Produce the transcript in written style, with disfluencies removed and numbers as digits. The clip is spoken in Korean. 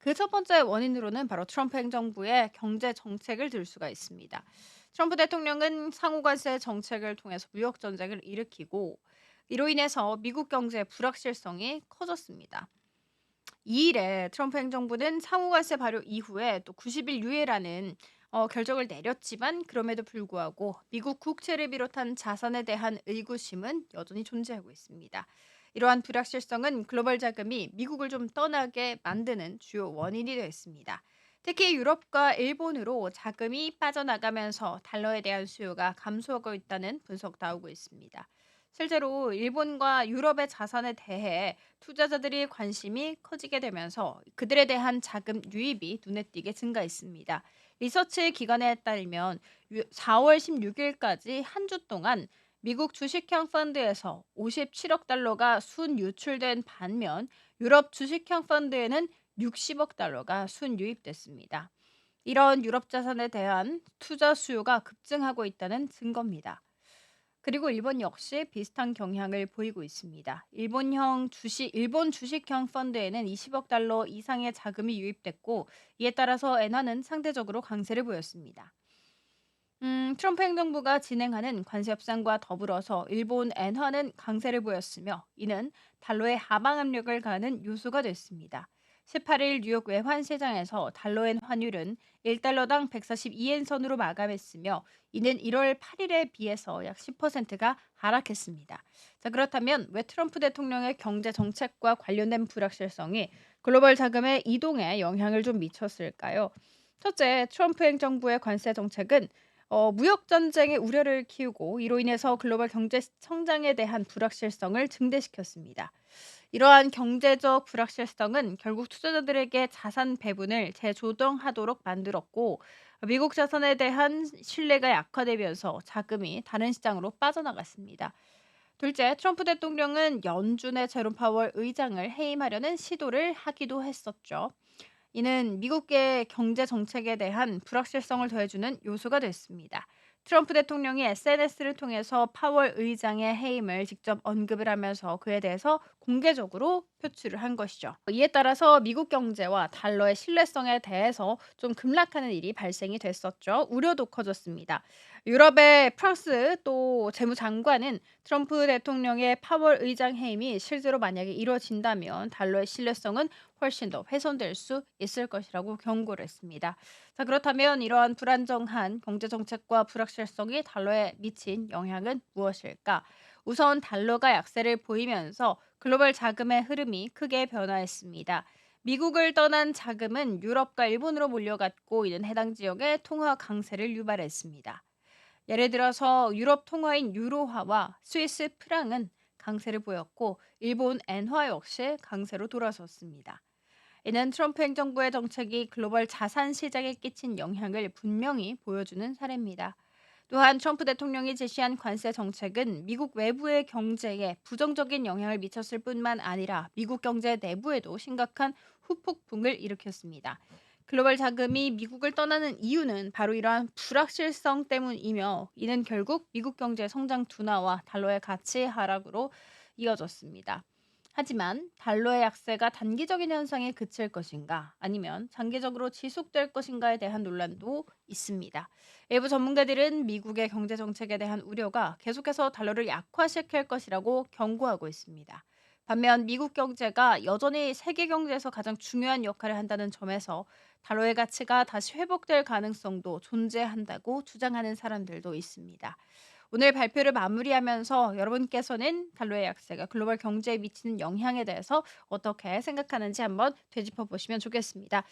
그 첫 번째 원인으로는 바로 트럼프 행정부의 경제 정책을 들 수가 있습니다. 트럼프 대통령은 상호관세 정책을 통해서 무역 전쟁을 일으키고 이로 인해서 미국 경제의 불확실성이 커졌습니다. 이 일에 트럼프 행정부는 상호관세 발효 이후에 또 90일 유예라는 결정을 내렸지만 그럼에도 불구하고 미국 국채를 비롯한 자산에 대한 의구심은 여전히 존재하고 있습니다. 이러한 불확실성은 글로벌 자금이 미국을 좀 떠나게 만드는 주요 원인이 되었습니다. 특히 유럽과 일본으로 자금이 빠져나가면서 달러에 대한 수요가 감소하고 있다는 분석 나오고 있습니다. 실제로 일본과 유럽의 자산에 대해 투자자들이 관심이 커지게 되면서 그들에 대한 자금 유입이 눈에 띄게 증가했습니다. 리서치 기관에 따르면 4월 16일까지 한 주 동안 미국 주식형 펀드에서 57억 달러가 순유출된 반면 유럽 주식형 펀드에는 60억 달러가 순유입됐습니다. 이런 유럽 자산에 대한 투자 수요가 급증하고 있다는 증거입니다. 그리고 일본 역시 비슷한 경향을 보이고 있습니다. 일본 주식형 펀드에는 20억 달러 이상의 자금이 유입됐고 이에 따라서 엔화는 상대적으로 강세를 보였습니다. 트럼프 행정부가 진행하는 관세 협상과 더불어서 일본 엔화는 강세를 보였으며 이는 달러의 하방 압력을 가하는 요소가 됐습니다. 18일 뉴욕 외환시장에서 달러엔 환율은 1달러당 142엔 선으로 마감했으며 이는 1월 8일에 비해서 약 10%가 하락했습니다. 자, 그렇다면 왜 트럼프 대통령의 경제 정책과 관련된 불확실성이 글로벌 자금의 이동에 영향을 좀 미쳤을까요? 첫째, 트럼프 행정부의 관세 정책은 무역 전쟁의 우려를 키우고 이로 인해서 글로벌 경제 성장에 대한 불확실성을 증대시켰습니다. 이러한 경제적 불확실성은 결국 투자자들에게 자산 배분을 재조정하도록 만들었고 미국 자산에 대한 신뢰가 약화되면서 자금이 다른 시장으로 빠져나갔습니다. 둘째, 트럼프 대통령은 연준의 제롬 파월 의장을 해임하려는 시도를 하기도 했었죠. 이는 미국의 경제 정책에 대한 불확실성을 더해주는 요소가 됐습니다. 트럼프 대통령이 SNS를 통해서 파월 의장의 해임을 직접 언급을 하면서 그에 대해서 공개적으로 표출을 한 것이죠. 이에 따라서 미국 경제와 달러의 신뢰성에 대해서 좀 급락하는 일이 발생이 됐었죠. 우려도 커졌습니다. 유럽의 프랑스 또 재무장관은 트럼프 대통령의 파월 의장 해임이 실제로 만약에 이루어진다면 달러의 신뢰성은 훨씬 더 훼손될 수 있을 것이라고 경고를 했습니다. 자, 그렇다면 이러한 불안정한 경제 정책과 불확실성이 달러에 미친 영향은 무엇일까? 우선 달러가 약세를 보이면서 글로벌 자금의 흐름이 크게 변화했습니다. 미국을 떠난 자금은 유럽과 일본으로 몰려갔고 이는 해당 지역의 통화 강세를 유발했습니다. 예를 들어서 유럽 통화인 유로화와 스위스 프랑은 강세를 보였고 일본 엔화 역시 강세로 돌아섰습니다. 이는 트럼프 행정부의 정책이 글로벌 자산 시장에 끼친 영향을 분명히 보여주는 사례입니다. 또한 트럼프 대통령이 제시한 관세 정책은 미국 외부의 경제에 부정적인 영향을 미쳤을 뿐만 아니라 미국 경제 내부에도 심각한 후폭풍을 일으켰습니다. 글로벌 자금이 미국을 떠나는 이유는 바로 이러한 불확실성 때문이며 이는 결국 미국 경제 성장 둔화와 달러의 가치 하락으로 이어졌습니다. 하지만 달러의 약세가 단기적인 현상에 그칠 것인가 아니면 장기적으로 지속될 것인가에 대한 논란도 있습니다. 일부 전문가들은 미국의 경제 정책에 대한 우려가 계속해서 달러를 약화시킬 것이라고 경고하고 있습니다. 반면 미국 경제가 여전히 세계 경제에서 가장 중요한 역할을 한다는 점에서 달러의 가치가 다시 회복될 가능성도 존재한다고 주장하는 사람들도 있습니다. 오늘 발표를 마무리하면서 여러분께서는 달러의 약세가 글로벌 경제에 미치는 영향에 대해서 어떻게 생각하는지 한번 되짚어 보시면 좋겠습니다.